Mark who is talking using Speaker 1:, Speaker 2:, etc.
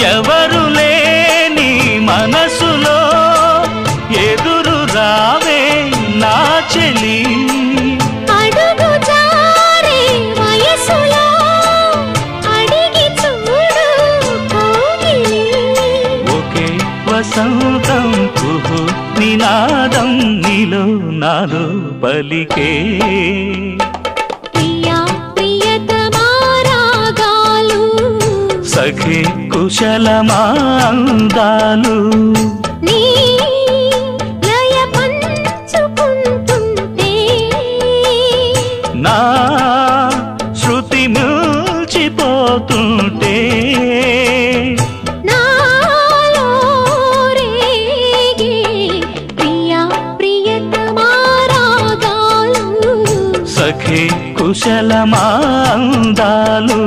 Speaker 1: ఎవరు లేని మనసులో ఎదురు రావే నా చెలి
Speaker 2: అడుగు జారే వయసులో అడిగి చూడు కోగిలి
Speaker 1: ఒకే వసంతం కుహు నినాదం నీలో నాలో పలికే
Speaker 2: ప్రియా ప్రియతమా రాగాలు
Speaker 1: సఖి కుశలమా అందాలు
Speaker 2: నీ లయ పంచుకుంటుంటే
Speaker 1: నా శృతి మిల్చిపోతుంటే
Speaker 2: నాలో రేగే ప్రియా ప్రియతమా రాగాలు
Speaker 1: సఖి కుశలమా అందాలు